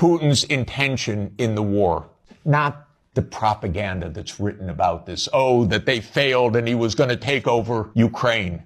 Putin's intention in the war? Not the propaganda that's written about this. Oh, that they failed and he was going to take over Ukraine.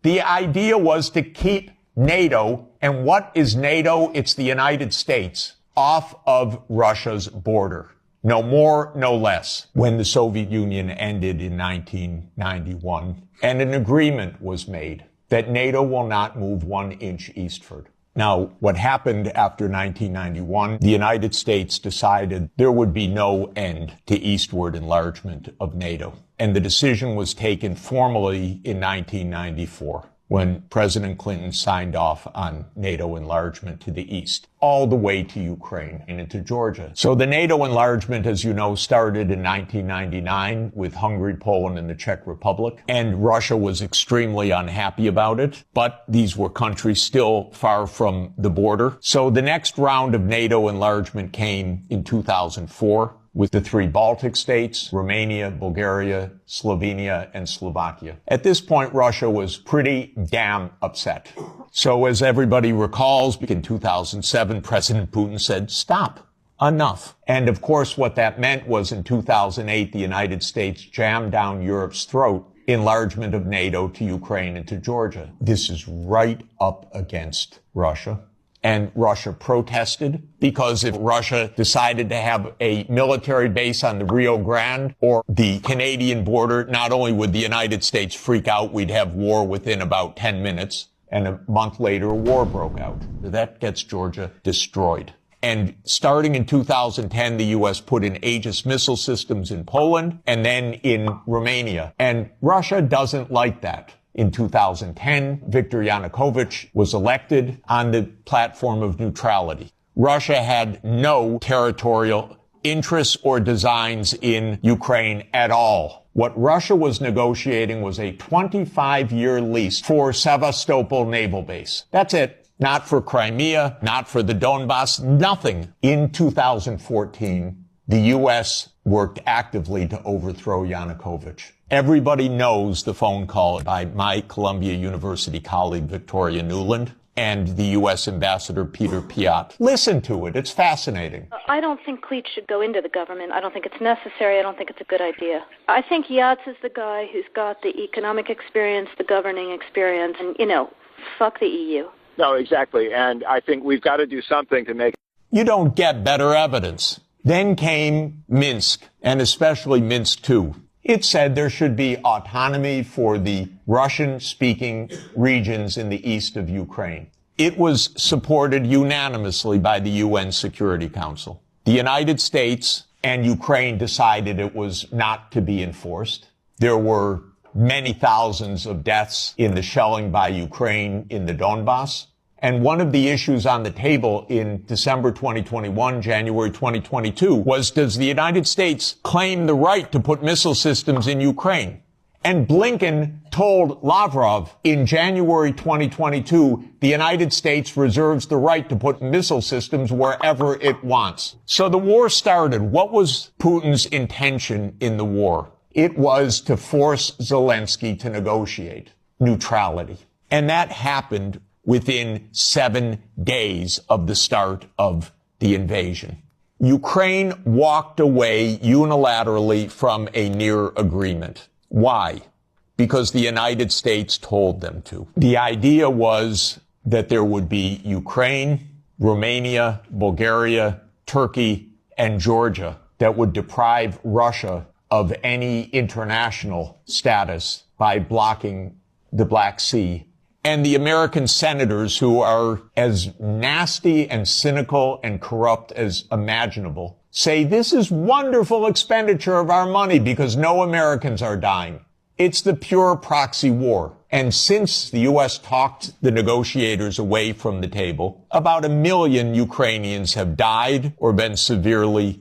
The idea was to keep NATO, and what is NATO? It's the United States, off of Russia's border. No more, no less. When the Soviet Union ended in 1991, and an agreement was made that NATO will not move 1 inch eastward. Now, what happened after 1991, the United States decided there would be no end to eastward enlargement of NATO. And the decision was taken formally in 1994, when President Clinton signed off on NATO enlargement to the east, all the way to Ukraine and into Georgia. So the NATO enlargement, as you know, started in 1999 with Hungary, Poland, and the Czech Republic. And Russia was extremely unhappy about it, but these were countries still far from the border. So the next round of NATO enlargement came in 2004. With the 3 Baltic states, Romania, Bulgaria, Slovenia, and Slovakia. At this point, Russia was pretty damn upset. So as everybody recalls, in 2007, President Putin said, stop, enough. And of course, what that meant was in 2008, the United States jammed down Europe's throat enlargement of NATO to Ukraine and to Georgia. This is right up against Russia. And Russia protested, because if Russia decided to have a military base on the Rio Grande or the Canadian border, not only would the United States freak out, we'd have war within about 10 minutes. And a month later, a war broke out. That gets Georgia destroyed. And starting in 2010, the U.S. put in Aegis missile systems in Poland and then in Romania. And Russia doesn't like that. In 2010, Viktor Yanukovych was elected on the platform of neutrality. Russia had no territorial interests or designs in Ukraine at all. What Russia was negotiating was a 25-year lease for Sevastopol naval base. That's it. Not for Crimea, not for the Donbass, nothing. In 2014, the U.S. worked actively to overthrow Yanukovych. Everybody knows the phone call by my Columbia University colleague, Victoria Nuland, and the U.S. Ambassador Peter Piot. Listen to it. It's fascinating. I don't think Cleach should go into the government. I don't think it's necessary. I don't think it's a good idea. I think Yats is the guy who's got the economic experience, the governing experience, and, fuck the EU. No, exactly. And I think we've got to do something to make... You don't get better evidence. Then came Minsk, and especially Minsk II. It said there should be autonomy for the Russian-speaking regions in the east of Ukraine. It was supported unanimously by the UN Security Council. The United States and Ukraine decided it was not to be enforced. There were many thousands of deaths in the shelling by Ukraine in the Donbass. And one of the issues on the table in December 2021, January 2022, was, does the United States claim the right to put missile systems in Ukraine? And Blinken told Lavrov in January 2022, the United States reserves the right to put missile systems wherever it wants. So the war started. What was Putin's intention in the war? It was to force Zelensky to negotiate neutrality. And that happened within 7 days of the start of the invasion. Ukraine walked away unilaterally from a near agreement. Why? Because the United States told them to. The idea was that there would be Ukraine, Romania, Bulgaria, Turkey, and Georgia that would deprive Russia of any international status by blocking the Black Sea. And the American senators, who are as nasty and cynical and corrupt as imaginable, say this is wonderful expenditure of our money because no Americans are dying. It's the pure proxy war. And since the U.S. talked the negotiators away from the table, about 1 million Ukrainians have died or been severely